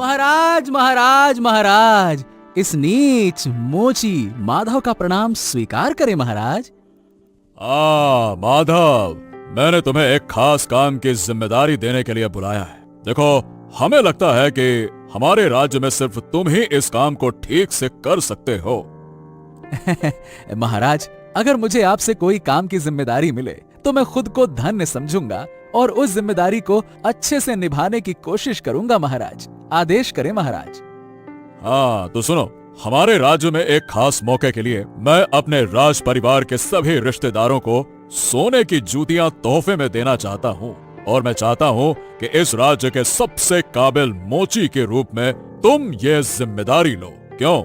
महाराज महाराज महाराज, इस मोची माधव का प्रणाम स्वीकार करें महाराज। माधव, मैंने तुम्हें एक खास काम की जिम्मेदारी देने के लिए बुलाया है। देखो, हमें लगता है कि हमारे राज्य में सिर्फ तुम ही इस काम को ठीक से कर सकते हो। महाराज, अगर मुझे आपसे कोई काम की जिम्मेदारी मिले तो मैं खुद को धन्य समझूंगा और उस जिम्मेदारी को अच्छे से निभाने की कोशिश करूंगा महाराज। आदेश करें महाराज। हाँ तो सुनो, हमारे राज्य में एक खास मौके के लिए मैं अपने राज परिवार के सभी रिश्तेदारों को सोने की जूतियां तोहफे में देना चाहता हूँ, और मैं चाहता हूँ कि इस राज्य के सबसे काबिल मोची के रूप में तुम ये जिम्मेदारी लो। क्यों?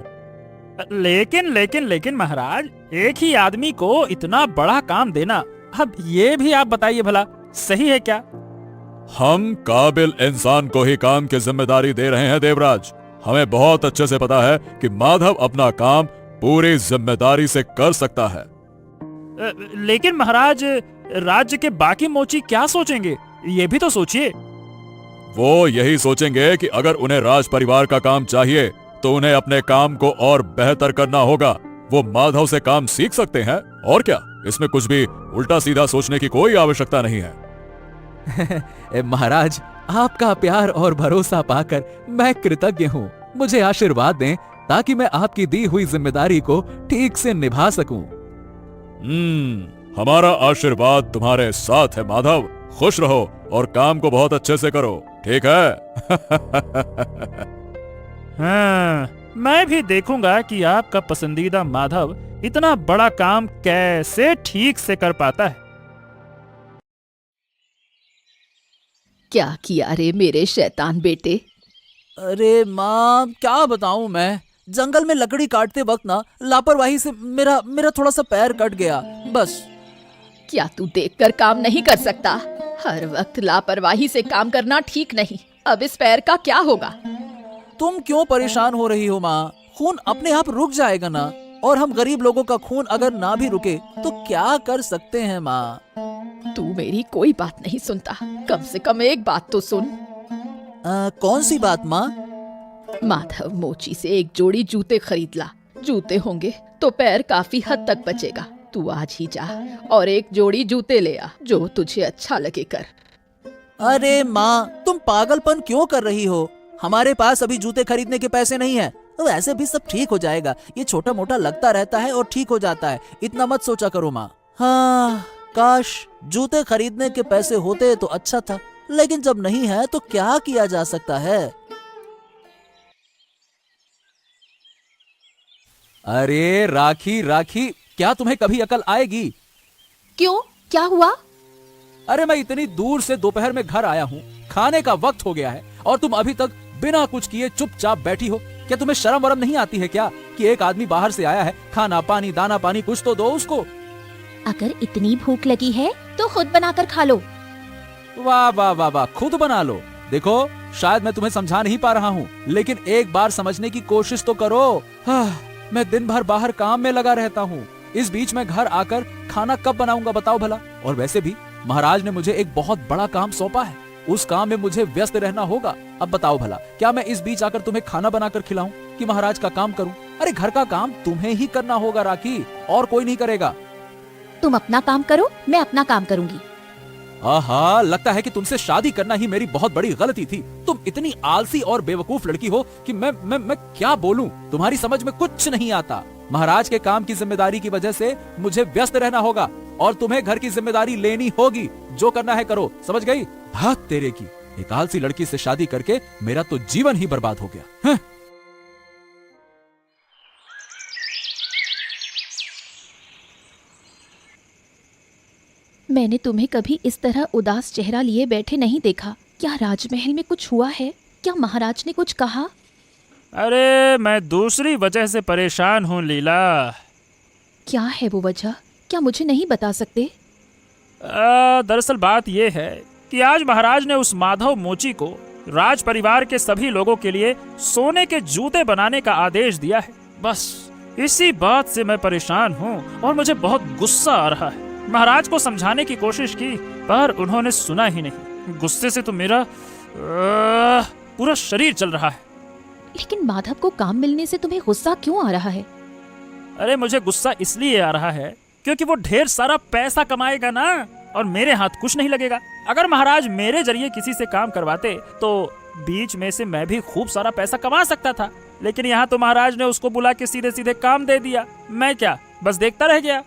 लेकिन महाराज, एक ही आदमी को इतना बड़ा काम देना, अब ये भी आप बताइए भला, सही है क्या? हम काबिल इंसान को ही काम की जिम्मेदारी दे रहे हैं देवराज। हमें बहुत अच्छे से पता है कि माधव अपना काम पूरी जिम्मेदारी से कर सकता है। लेकिन महाराज, राज्य के बाकी मोची क्या सोचेंगे, ये भी तो सोचिए। वो यही सोचेंगे कि अगर उन्हें राज परिवार का काम चाहिए तो उन्हें अपने काम को और बेहतर करना होगा। वो माधव से काम सीख सकते हैं, और क्या, इसमें कुछ भी उल्टा सीधा सोचने की कोई आवश्यकता नहीं है। महाराज, आपका प्यार और भरोसा पाकर मैं कृतज्ञ हूँ। मुझे आशीर्वाद दें ताकि मैं आपकी दी हुई जिम्मेदारी को ठीक से निभा सकूं। हमारा आशीर्वाद तुम्हारे साथ है माधव। खुश रहो और काम को बहुत अच्छे से करो, ठीक है? हाँ, मैं भी देखूंगा कि आपका पसंदीदा माधव इतना बड़ा काम कैसे ठीक से कर पाता है। क्या किया रे मेरे शैतान बेटे? अरे माँ, क्या बताऊं मैं, जंगल में लकड़ी काटते वक्त ना लापरवाही से मेरा थोड़ा सा पैर कट गया, बस। क्या तू देखकर काम नहीं कर सकता? हर वक्त लापरवाही से काम करना ठीक नहीं। अब इस पैर का क्या होगा? तुम क्यों परेशान हो रही हो माँ? खून अपने आप रुक जाएगा ना, और हम गरीब लोगों का खून अगर ना भी रुके तो क्या कर सकते हैं माँ? तू मेरी कोई बात नहीं सुनता। कम से कम एक बात तो सुन। कौन सी बात माँ? माधव मोची से एक जोड़ी जूते खरीद ला। जूते होंगे तो पैर काफी हद तक बचेगा। तू आज ही जा और एक जोड़ी जूते ले आ, जो तुझे अच्छा लगे कर। अरे माँ, तुम पागलपन क्यों कर रही हो? हमारे पास अभी जूते खरीदने के पैसे नहीं है। वैसे भी सब ठीक हो जाएगा। ये छोटा मोटा लगता रहता है और ठीक हो जाता है। इतना मत सोचा करो माँ। हाँ, काश जूते खरीदने के पैसे होते तो अच्छा था, लेकिन जब नहीं है तो क्या किया जा सकता है। अरे राखी राखी, क्या तुम्हें कभी अकल आएगी? क्यों, क्या हुआ? अरे मैं इतनी दूर से दोपहर में घर आया हूँ, खाने का वक्त हो गया है और तुम अभी तक बिना कुछ किए चुपचाप बैठी हो। क्या तुम्हें शर्म वरम नहीं आती है क्या कि एक आदमी बाहर से आया है, खाना पानी दाना पानी कुछ तो दो उसको। अगर इतनी भूख लगी है तो खुद बनाकर खा लो। वाह वाह वाह वाह, खुद बना लो। देखो, शायद मैं तुम्हें समझा नहीं पा रहा हूँ, लेकिन एक बार समझने की कोशिश तो करो। मैं दिन भर बाहर काम में लगा रहता हूँ, इस बीच में घर आकर खाना कब बनाऊंगा बताओ भला। और वैसे भी महाराज ने मुझे एक बहुत बड़ा काम सौंपा है, उस काम में मुझे व्यस्त रहना होगा। अब बताओ भला, क्या मैं इस बीच आकर तुम्हें खाना बनाकर खिलाऊं कि महाराज का काम करूं? अरे घर का काम तुम्हें ही करना होगा राखी, और कोई नहीं करेगा। तुम अपना काम करो, मैं अपना काम करूंगी। आहा, लगता है कि तुमसे शादी करना ही मेरी बहुत बड़ी गलती थी। तुम इतनी आलसी और बेवकूफ लड़की हो कि मैं क्या बोलूं, तुम्हारी समझ में कुछ नहीं आता। महाराज के काम की जिम्मेदारी की वजह से मुझे व्यस्त रहना होगा और तुम्हें घर की जिम्मेदारी लेनी होगी। जो करना है करो, समझ गई? हाथ तेरे की, एक आलसी लड़की से शादी करके मेरा तो जीवन ही बर्बाद हो गया। हाँ? मैंने तुम्हें कभी इस तरह उदास चेहरा लिए बैठे नहीं देखा। क्या राजमहल में कुछ हुआ है? क्या महाराज ने कुछ कहा? अरे मैं दूसरी वजह से परेशान हूँ लीला। क्या है वो वजह? क्या मुझे नहीं बता सकते? दरअसल बात यह है कि आज महाराज ने उस माधव मोची को राज परिवार के सभी लोगों के लिए सोने के जूते बनाने का आदेश दिया है। बस इसी बात से मैं परेशान हूँ और मुझे बहुत गुस्सा आ रहा है। महाराज को समझाने की कोशिश की पर उन्होंने सुना ही नहीं। गुस्से से तो मेरा पूरा शरीर चल रहा है। लेकिन माधव को काम मिलने से तुम्हें गुस्सा क्यों आ रहा है? अरे मुझे गुस्सा इसलिए आ रहा है क्योंकि वो ढेर सारा पैसा कमाएगा ना, और मेरे हाथ कुछ नहीं लगेगा। अगर महाराज मेरे जरिए किसी से काम करवाते तो बीच में से मैं भी खूब सारा पैसा कमा सकता था, लेकिन यहाँ तो महाराज ने उसको बुला के सीधे सीधे काम दे दिया। मैं क्या बस देखता रह गया?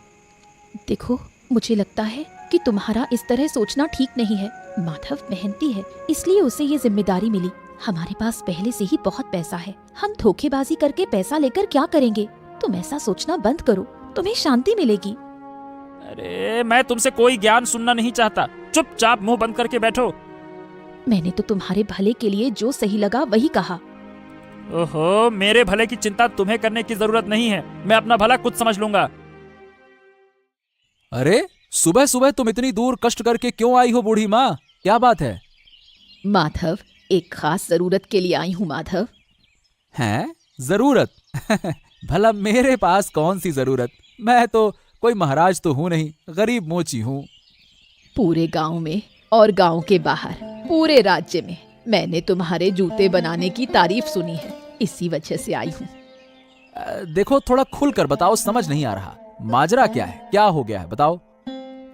देखो, मुझे लगता है कि तुम्हारा इस तरह सोचना ठीक नहीं है। माधव मेहनती है, इसलिए उसे ये जिम्मेदारी मिली। हमारे पास पहले से ही बहुत पैसा है, हम धोखेबाजी करके पैसा लेकर क्या करेंगे? तुम ऐसा सोचना बंद करो, तुम्हें शांति मिलेगी। अरे मैं तुमसे कोई ज्ञान सुनना नहीं चाहता, चुपचाप मुंह बंद करके बैठो। मैंने तो तुम्हारे भले के लिए जो सही लगा वही कहा। ओहो, मेरे भले की चिंता तुम्हें करने की जरूरत नहीं है, मैं अपना भला खुद समझ लूंगा। अरे सुबह सुबह तुम इतनी दूर कष्ट करके क्यों आई हो बूढ़ी माँ? क्या बात है? माधव, एक खास जरूरत के लिए आई हूँ माधव। हैं? जरूरत? भला मेरे पास कौन सी जरूरत? मैं तो कोई महाराज तो हूं नहीं, गरीब मोची हूं। पूरे गांव में और गांव के बाहर पूरे राज्य में मैंने तुम्हारे जूते बनाने की तारीफ सुनी है, इसी वजह से आई हूँ। देखो, थोड़ा खुलकर बताओ, समझ नहीं आ रहा। माजरा क्या है? क्या हो गया है? बताओ।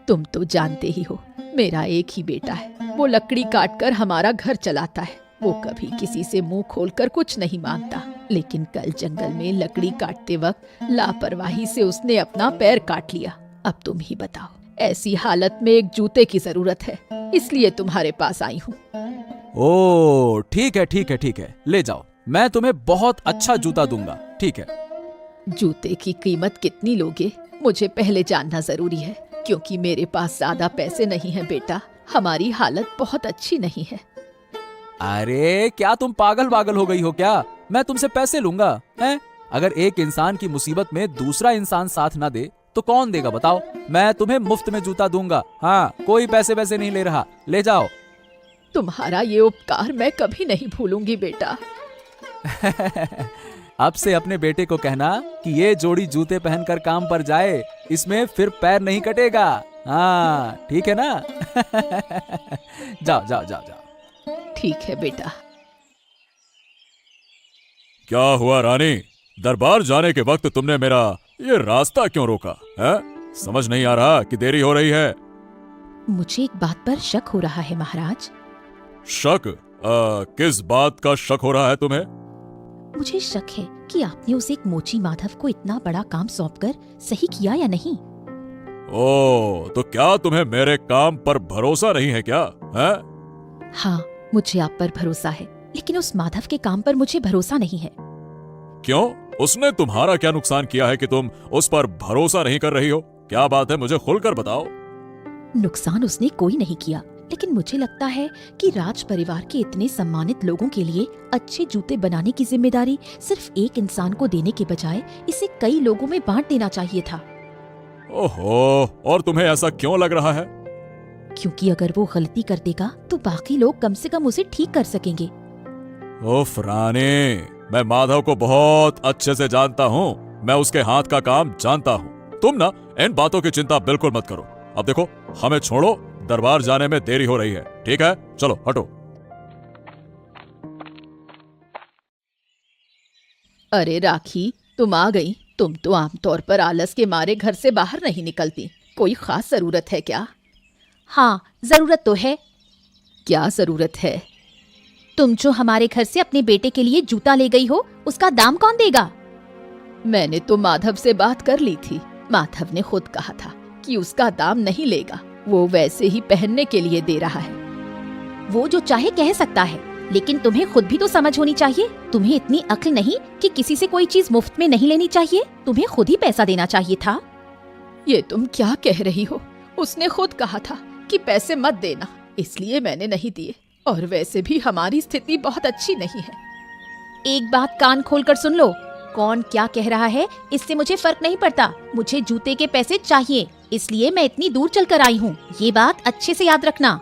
तुम तो जानते ही हो, मेरा एक ही बेटा है, वो लकड़ी काट कर हमारा घर चलाता है। वो कभी किसी से मुंह खोलकर कुछ नहीं मांगता, लेकिन कल जंगल में लकड़ी काटते वक्त लापरवाही से उसने अपना पैर काट लिया। अब तुम ही बताओ, ऐसी हालत में एक जूते की जरूरत है, इसलिए तुम्हारे पास आई हूँ। ओ ठीक है, ठीक है, ठीक है, ले जाओ, मैं तुम्हें बहुत अच्छा जूता दूंगा। ठीक है। जूते की कीमत कितनी लोगे? मुझे पहले जानना जरूरी है, क्योंकि मेरे पास ज्यादा पैसे नहीं हैं बेटा, हमारी हालत बहुत अच्छी नहीं है। अरे क्या तुम पागल वागल हो गई हो क्या? मैं तुमसे पैसे लूंगा हैं? अगर एक इंसान की मुसीबत में दूसरा इंसान साथ ना दे तो कौन देगा बताओ? मैं तुम्हें मुफ्त में जूता दूंगा। हाँ, कोई पैसे वैसे नहीं ले रहा, ले जाओ। तुम्हारा ये उपकार मैं कभी नहीं भूलूंगी बेटा। अब से अपने बेटे को कहना कि ये जोड़ी जूते पहनकर काम पर जाए, इसमें फिर पैर नहीं कटेगा। हाँ ठीक है ना? जाओ जाओ जाओ जाओ। ठीक है बेटा। क्या हुआ रानी? दरबार जाने के वक्त तुमने मेरा ये रास्ता क्यों रोका है? समझ नहीं आ रहा कि देरी हो रही है। मुझे एक बात पर शक हो रहा है महाराज। शक? किस बात का शक हो रहा है तुम्हें? मुझे शक है कि आपने उसे एक मोची माधव को इतना बड़ा काम सौंपकर सही किया या नहीं। ओ, तो क्या तुम्हें मेरे काम पर भरोसा नहीं है क्या? है? हाँ, मुझे आप पर भरोसा है, लेकिन उस माधव के काम पर मुझे भरोसा नहीं है। क्यों? उसने तुम्हारा क्या नुकसान किया है कि तुम उस पर भरोसा नहीं कर रही हो? क्या बात है, मुझे खुलकर बताओ। नुकसान उसने कोई नहीं किया, लेकिन मुझे लगता है कि राज परिवार के इतने सम्मानित लोगों के लिए अच्छे जूते बनाने की जिम्मेदारी सिर्फ एक इंसान को देने के बजाय इसे कई लोगों में बांट देना चाहिए था। ओहो, और तुम्हें ऐसा क्यों लग रहा है? क्योंकि अगर वो गलती कर देगा तो बाकी लोग कम से कम उसे ठीक कर सकेंगे। उफ रानी, मैं माधव को बहुत अच्छे से जानता हूँ, मैं उसके हाथ का काम जानता हूँ। तुम ना इन बातों की चिंता बिल्कुल मत करो। अब देखो, हमें छोड़ो, दरबार जाने में देरी हो रही है। ठीक है, चलो हटो। अरे राखी, तुम आ गई। तुम तो आमतौर पर आलस के मारे घर से बाहर नहीं निकलती। कोई खास जरूरत है क्या? हाँ, जरूरत तो है। क्या जरूरत है? तुम जो हमारे घर से अपने बेटे के लिए जूता ले गई हो, उसका दाम कौन देगा? मैंने तो माधव से बात कर ली थी। माधव ने खुद कहा था कि उसका दाम नहीं लेगा, वो वैसे ही पहनने के लिए दे रहा है। वो जो चाहे कह सकता है, लेकिन तुम्हें खुद भी तो समझ होनी चाहिए। तुम्हें इतनी अक्ल नहीं कि किसी से कोई चीज मुफ्त में नहीं लेनी चाहिए, तुम्हें खुद ही पैसा देना चाहिए था। ये तुम क्या कह रही हो? उसने खुद कहा था कि पैसे मत देना, इसलिए मैंने नहीं दिए। और वैसे भी हमारी स्थिति बहुत अच्छी नहीं है। एक बात कान खोलकर सुन लो, कौन क्या कह रहा है इससे मुझे फर्क नहीं पड़ता। मुझे जूते के पैसे चाहिए, इसलिए मैं इतनी दूर चलकर आई हूँ। ये बात अच्छे से याद रखना।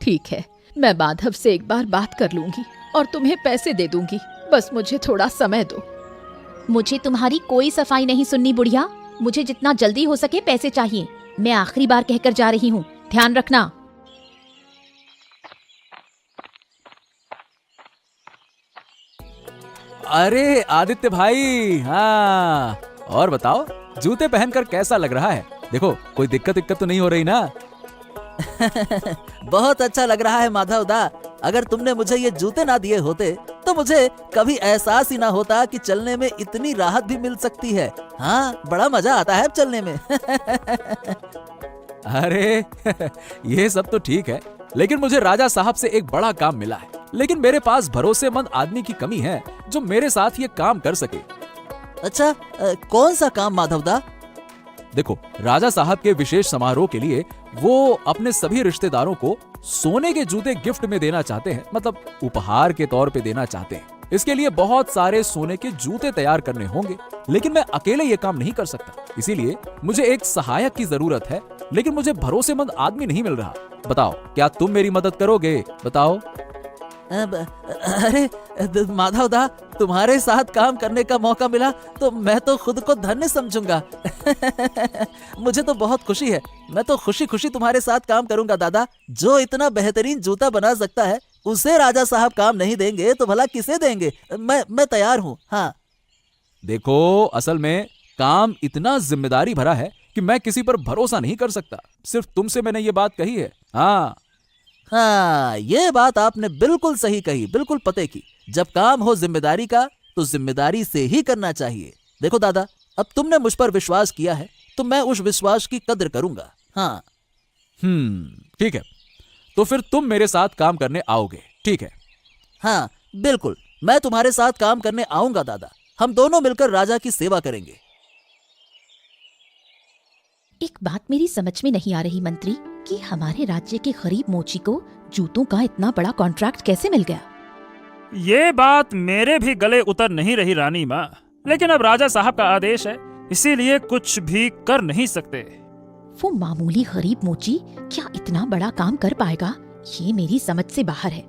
ठीक है, मैं माधव से एक बार बात कर लूंगी और तुम्हें पैसे दे दूंगी। बस मुझे थोड़ा समय दो। मुझे तुम्हारी कोई सफाई नहीं सुननी बुढ़िया। मुझे जितना जल्दी हो सके पैसे चाहिए। मैं आखिरी बार कहकर जा रही हूँ, ध्यान रखना। अरे आदित्य भाई, हाँ, और बताओ जूते पहनकर कैसा लग रहा है? देखो कोई दिक्कत तो नहीं हो रही ना? बहुत अच्छा लग रहा है माधव दा। अगर तुमने मुझे ये जूते ना दिए होते तो मुझे कभी एहसास ही ना होता कि चलने में इतनी राहत भी मिल सकती है। हाँ, बड़ा मजा आता है अब चलने में। अरे ये सब तो ठीक है, लेकिन मुझे राजा साहब से एक बड़ा काम मिला है, लेकिन मेरे पास भरोसेमंद आदमी की कमी है जो मेरे साथ ये काम कर सके। अच्छा, कौन सा काम माधव दा? देखो, राजा साहब के विशेष समारोह के लिए वो अपने सभी रिश्तेदारों को सोने के जूते गिफ्ट में देना चाहते हैं, मतलब उपहार के तौर पे देना चाहते हैं। इसके लिए बहुत सारे सोने के जूते तैयार करने होंगे, लेकिन मैं अकेले ये काम नहीं कर सकता। इसीलिए मुझे एक सहायक की जरूरत है, लेकिन मुझे भरोसेमंद आदमी नहीं मिल रहा। बताओ, क्या तुम मेरी मदद करोगे? बताओ। अरे माधव दा, तुम्हारे साथ काम करने का मौका मिला तो मैं तो खुद को धन्य समझूंगा। मुझे तो बहुत खुशी है। मैं तो खुशी खुशी तुम्हारे साथ काम करूंगा दादा। जो इतना बेहतरीन जूता बना सकता है उसे राजा साहब काम नहीं देंगे तो भला किसे देंगे? मैं तैयार हूँ। हाँ, देखो, असल में काम इतना जिम्मेदारी भरा है कि मैं किसी पर भरोसा नहीं कर सकता। सिर्फ तुमसे मैंने ये बात कही है। हाँ, ये बात आपने बिल्कुल सही कही, बिल्कुल पते की। जब काम हो जिम्मेदारी का तो जिम्मेदारी से ही करना चाहिए। देखो दादा, अब तुमने मुझ पर विश्वास किया है तो मैं उस विश्वास की कद्र करूंगा। हाँ। ठीक है, तो फिर तुम मेरे साथ काम करने आओगे, ठीक है? हाँ बिल्कुल, मैं तुम्हारे साथ काम करने आऊंगा दादा। हम दोनों मिलकर राजा की सेवा करेंगे। एक बात मेरी समझ में नहीं आ रही मंत्री, कि हमारे राज्य के गरीब मोची को जूतों का इतना बड़ा कॉन्ट्रैक्ट कैसे मिल गया? ये बात मेरे भी गले उतर नहीं रही रानी माँ, लेकिन अब राजा साहब का आदेश है, इसीलिए कुछ भी कर नहीं सकते। वो मामूली गरीब मोची क्या इतना बड़ा काम कर पाएगा? ये मेरी समझ से बाहर है।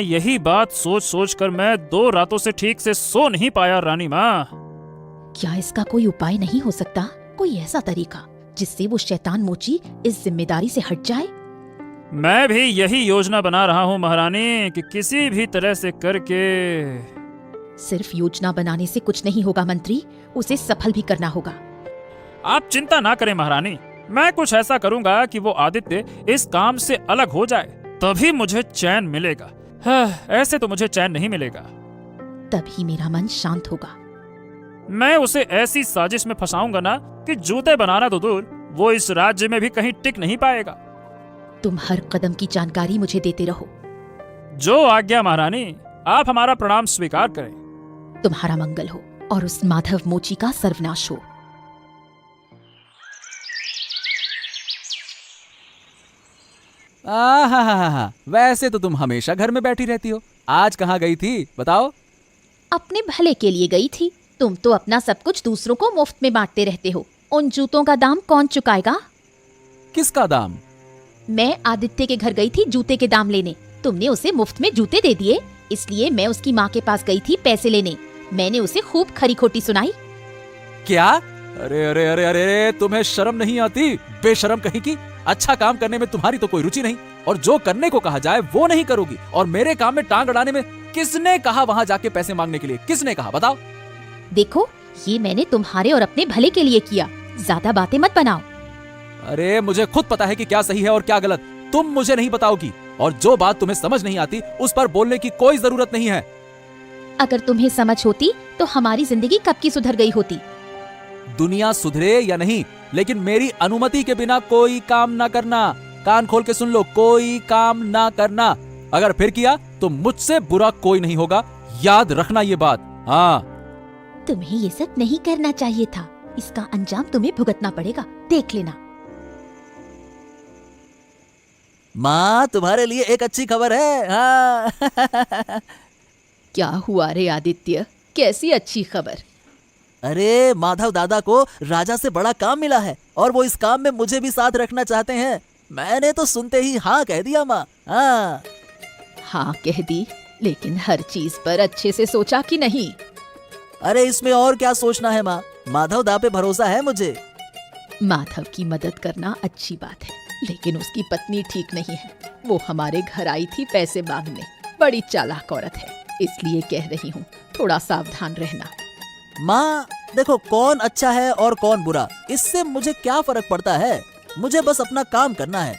यही बात सोच सोच कर मैं 2 रातों से ठीक से सो नहीं पाया रानी माँ। क्या इसका कोई उपाय नहीं हो सकता? कोई ऐसा तरीका जिससे वो शैतान मोची इस जिम्मेदारी से हट जाए? मैं भी यही योजना बना रहा हूँ महारानी, कि किसी भी तरह से करके। सिर्फ योजना बनाने से कुछ नहीं होगा मंत्री, उसे सफल भी करना होगा। आप चिंता ना करें महारानी, मैं कुछ ऐसा करूँगा कि वो आदित्य इस काम से अलग हो जाए, तभी मुझे चैन मिलेगा। ऐसे तो मुझे चैन नहीं मिलेगा। तभी मेरा मन शांत होगा। मैं उसे ऐसी साजिश में फंसाऊंगा ना कि जूते बनाना तो दूर, वो इस राज्य में भी कहीं टिक नहीं पाएगा। तुम हर कदम की जानकारी मुझे देते रहो। जो आज्ञा महारानी, आप हमारा प्रणाम स्वीकार करें। तुम्हारा मंगल हो और उस माधव मोची का सर्वनाश हो। वैसे तो तुम हमेशा घर में बैठी रहती हो, आज कहाँ गई थी बताओ? अपने भले के लिए गई थी। तुम तो अपना सब कुछ दूसरों को मुफ्त में बांटते रहते हो। उन जूतों का दाम कौन चुकाएगा? किसका दाम? मैं आदित्य के घर गई थी जूते के दाम लेने। तुमने उसे मुफ्त में जूते दे दिए, इसलिए मैं उसकी माँ के पास गई थी पैसे लेने। मैंने उसे खूब खरी खोटी सुनाई। क्या? अरे अरे अरे अरे, तुम्हें शर्म नहीं आती? बेशरम कहीं की। अच्छा काम करने में तुम्हारी तो कोई रुचि नहीं, और जो करने को कहा जाए वो नहीं करोगी, और मेरे काम में टांग अड़ाने में किसने कहा वहाँ जाके पैसे मांगने के लिए? किसने कहा बताओ? देखो, ये मैंने तुम्हारे और अपने भले के लिए किया। ज्यादा बातें मत बनाओ। अरे मुझे खुद पता है कि क्या सही है और क्या गलत। तुम मुझे नहीं बताओगी, और जो बात तुम्हें समझ नहीं आती उस पर बोलने की कोई जरूरत नहीं है। अगर तुम्हें समझ होती तो हमारी जिंदगी कब की सुधर गई होती। दुनिया सुधरे या नहीं, लेकिन मेरी अनुमति के बिना कोई काम ना करना। कान खोल के सुन लो, कोई काम ना करना। अगर फिर किया तो मुझसे बुरा कोई नहीं होगा, याद रखना ये बात। हाँ, तुम्हें ये सब नहीं करना चाहिए था। इसका अंजाम तुम्हें भुगतना पड़ेगा, देख लेना। माँ, तुम्हारे लिए एक अच्छी खबर है। हाँ। क्या हुआ रे आदित्य, कैसी अच्छी खबर? अरे माधव दादा को राजा से बड़ा काम मिला है, और वो इस काम में मुझे भी साथ रखना चाहते हैं। मैंने तो सुनते ही हाँ कह दिया माँ। हाँ। हाँ कह दी, लेकिन हर चीज पर अच्छे से सोचा कि नहीं? अरे इसमें और क्या सोचना है माँ, माधव दा पे भरोसा है मुझे। माधव की मदद करना अच्छी बात है, लेकिन उसकी पत्नी ठीक नहीं है। वो हमारे घर आई थी पैसे मांगने, बड़ी चालाक औरत है। इसलिए कह रही हूँ थोड़ा सावधान रहना। माँ देखो, कौन अच्छा है और कौन बुरा, इससे मुझे क्या फर्क पड़ता है। मुझे बस अपना काम करना है।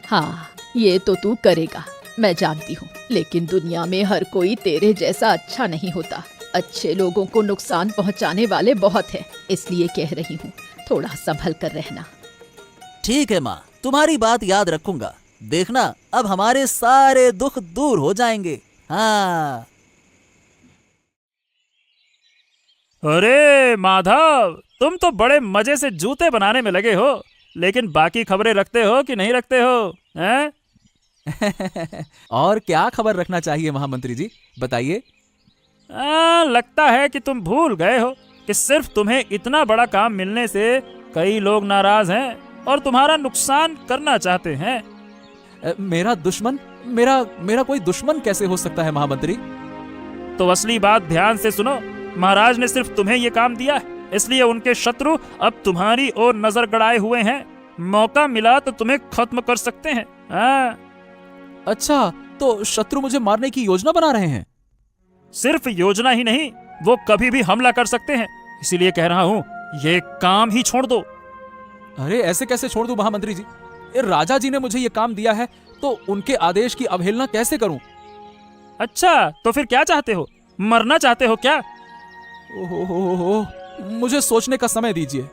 हाँ, ये तो तू करेगा, मैं जानती हूँ, लेकिन दुनिया में हर कोई तेरे जैसा अच्छा नहीं होता। अच्छे लोगों को नुकसान पहुँचाने वाले बहुत हैं, इसलिए कह रही हूँ थोड़ा संभल कर रहना। ठीक है माँ, तुम्हारी बात याद रखूंगा। देखना, अब हमारे सारे दुख दूर हो जाएंगे। हाँ। अरे माधव, तुम तो बड़े मजे से जूते बनाने में लगे हो, लेकिन बाकी खबरें रखते हो कि नहीं रखते हो, हैं? और क्या खबर रखना चाहिए महामंत्री जी, बताइए। लगता है कि तुम भूल गए हो कि सिर्फ तुम्हें इतना बड़ा काम मिलने से कई लोग नाराज हैं और तुम्हारा नुकसान करना चाहते हैं। मेरा दुश्मन, मेरा कोई दुश्मन कैसे हो सकता है महामंत्री? तो असली बात ध्यान से सुनो। महाराज ने सिर्फ तुम्हें ये काम दिया है, इसलिए उनके शत्रु अब तुम्हारी ओर नजर गड़ाए हुए हैं। मौका मिला तो तुम्हें खत्म कर सकते हैं। अच्छा, तो शत्रु मुझे मारने की योजना बना रहे हैं? सिर्फ योजना ही नहीं, वो कभी भी हमला कर सकते हैं, इसीलिए कह रहा हूँ ये काम ही छोड़ दो। अरे ऐसे कैसे छोड़ दूं महामंत्री जी? राजा जी ने मुझे ये काम दिया है, तो उनके आदेश की अवहेलना कैसे करूं? अच्छा, तो फिर क्या चाहते हो? मरना चाहते हो क्या? ओहो, मुझे सोचने का समय दीजिए।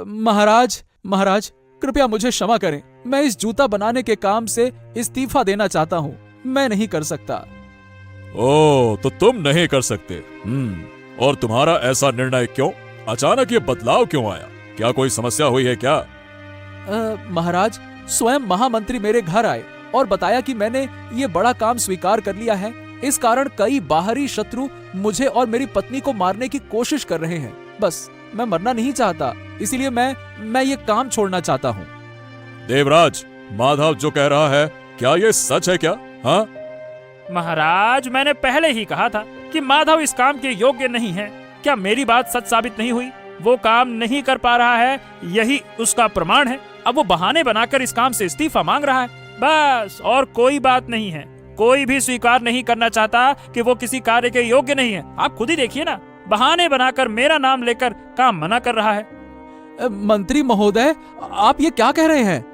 महाराज कृपया मुझे क्षमा करें। मैं इस जूता बनाने के काम से इस्तीफा देना चाहता हूँ। मैं नहीं कर सकता। ओ, तो तुम नहीं कर सकते? और तुम्हारा ऐसा निर्णय क्यों? अचानक ये बदलाव क्यों आया? क्या कोई समस्या हुई है क्या? महाराज, स्वयं महामंत्री मेरे घर आए और बताया कि मैंने ये बड़ा काम स्वीकार कर लिया है। इस कारण कई बाहरी शत्रु मुझे और मेरी पत्नी को मारने की कोशिश कर रहे हैं। बस मैं मरना नहीं चाहता, इसीलिए मैं ये काम छोड़ना चाहता हूँ। देवराज, माधव जो कह रहा है, क्या ये सच है क्या? हाँ महाराज, मैंने पहले ही कहा था कि माधव इस काम के योग्य नहीं है। क्या मेरी बात सच साबित नहीं हुई? वो काम नहीं कर पा रहा है, यही उसका प्रमाण है। अब वो बहाने बनाकर इस काम से इस्तीफा मांग रहा है, बस, और कोई बात नहीं है। कोई भी स्वीकार नहीं करना चाहता कि वो किसी कार्य के योग्य नहीं है। आप खुद ही देखिए ना, बहाने बनाकर मेरा नाम लेकर काम मना कर रहा है। मंत्री महोदय, आप ये क्या कह रहे हैं?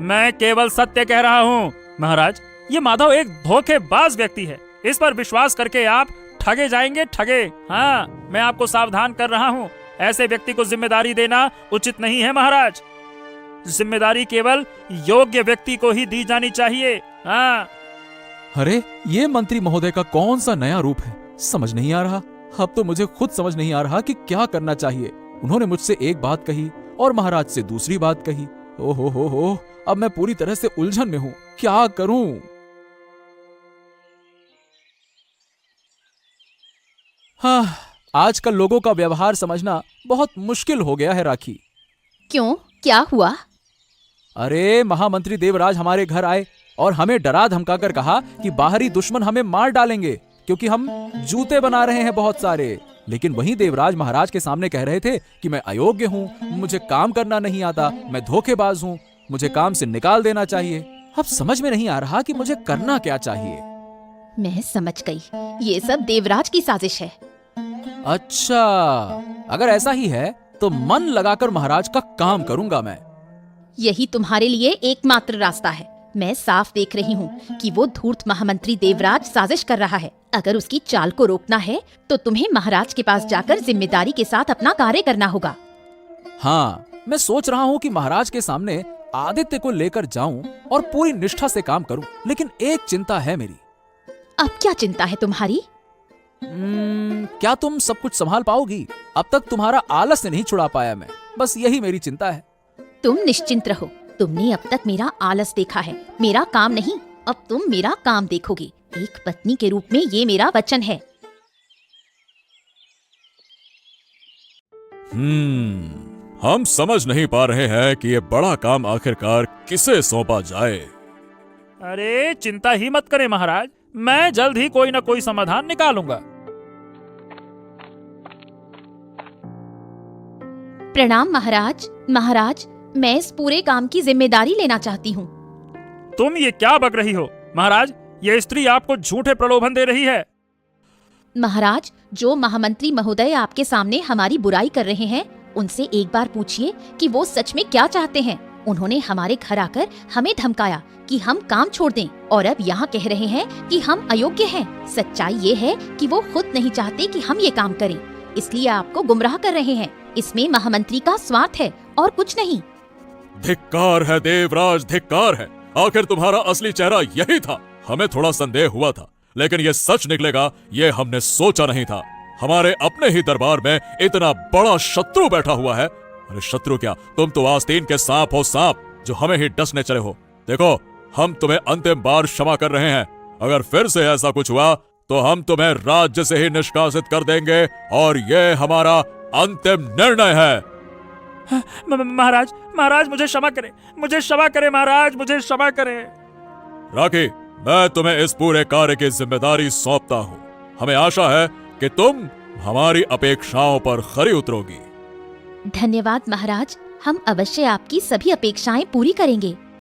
मैं केवल सत्य कह रहा हूँ महाराज। ये माधव एक धोखेबाज व्यक्ति है। इस पर विश्वास करके आप ठगे जाएंगे, ठगे। हाँ, मैं आपको सावधान कर रहा हूँ। ऐसे व्यक्ति को जिम्मेदारी देना उचित नहीं है महाराज। जिम्मेदारी केवल योग्य व्यक्ति को ही दी जानी चाहिए। हाँ। अरे, ये मंत्री महोदय का कौन सा नया रूप है, समझ नहीं आ रहा। अब तो मुझे खुद समझ नहीं आ रहा कि क्या करना चाहिए। उन्होंने मुझसे एक बात कही और महाराज से दूसरी बात कही। ओहो, अब मैं पूरी तरह से उलझन में हूँ। क्या करूं? हाँ, आजकल लोगों का व्यवहार समझना बहुत मुश्किल हो गया है राखी। क्यों, क्या हुआ? अरे, महामंत्री देवराज हमारे घर आए और हमें डरा धमकाकर कहा कि बाहरी दुश्मन हमें मार डालेंगे क्योंकि हम जूते बना रहे हैं बहुत सारे। लेकिन वहीं देवराज महाराज के सामने कह रहे थे कि मैं अयोग्य हूँ, मुझे काम करना नहीं आता, मैं धोखेबाज हूँ, मुझे काम से निकाल देना चाहिए। अब समझ में नहीं आ रहा कि मुझे करना क्या चाहिए। मैं समझ गई, ये सब देवराज की साजिश है। अच्छा, अगर ऐसा ही है तो मन लगाकर महाराज का काम करूंगा मैं। यही तुम्हारे लिए एकमात्र रास्ता है। मैं साफ देख रही हूँ कि वो धूर्त महामंत्री देवराज साजिश कर रहा है। अगर उसकी चाल को रोकना है तो तुम्हें महाराज के पास जाकर जिम्मेदारी के साथ अपना कार्य करना होगा। हाँ, मैं सोच रहा हूँ कि महाराज के सामने आदित्य को लेकर जाऊं और पूरी निष्ठा से काम करूं। लेकिन एक चिंता है मेरी। अब क्या चिंता है तुम्हारी? क्या तुम सब कुछ संभाल पाओगी? अब तक तुम्हारा आलस्य नहीं छुड़ा पाया मैं, बस यही मेरी चिंता है। तुम निश्चिंत रहो, तुमने अब तक मेरा आलस देखा है, मेरा काम नहीं। अब तुम मेरा काम देखोगे। एक पत्नी के रूप में ये मेरा वचन है। हम समझ नहीं पा रहे हैं कि ये बड़ा काम आखिरकार किसे सौंपा जाए। अरे चिंता ही मत करें महाराज, मैं जल्द ही कोई न कोई समाधान निकालूंगा। प्रणाम महाराज। महाराज, मैं इस पूरे काम की जिम्मेदारी लेना चाहती हूँ। तुम ये क्या बक रही हो? महाराज, ये स्त्री आपको झूठे प्रलोभन दे रही है। महाराज, जो महामंत्री महोदय आपके सामने हमारी बुराई कर रहे हैं, उनसे एक बार पूछिए कि वो सच में क्या चाहते हैं। उन्होंने हमारे घर आकर हमें धमकाया कि हम काम छोड़ दें, और अब यहाँ कह रहे हैं कि हम अयोग्य हैं। सच्चाई ये है कि वो खुद नहीं चाहते कि हम ये काम करें, इसलिए आपको गुमराह कर रहे हैं। इसमें महामंत्री का स्वार्थ है और कुछ नहीं। धिक्कार है देवराज, धिक्कार है। आखिर तुम्हारा असली चेहरा यही था। हमें थोड़ा संदेह हुआ था, लेकिन ये सच निकलेगा ये हमने सोचा नहीं था। हमारे अपने ही दरबार में इतना बड़ा शत्रु बैठा हुआ है। अरे शत्रु क्या, तुम तो आस्तीन के सांप हो, सांप जो हमें ही डसने चले हो। देखो, हम तुम्हें अंतिम बार क्षमा कर रहे हैं। अगर फिर से ऐसा कुछ हुआ तो हम तुम्हें राज्य से ही निष्कासित कर देंगे, और ये हमारा अंतिम निर्णय है। महाराज, महाराज मुझे क्षमा करें, मुझे क्षमा करें महाराज, मुझे क्षमा करें। राखी, मैं तुम्हें इस पूरे कार्य की जिम्मेदारी सौंपता हूँ। हमें आशा है कि तुम हमारी अपेक्षाओं पर खरी उतरोगी। धन्यवाद महाराज, हम अवश्य आपकी सभी अपेक्षाएं पूरी करेंगे।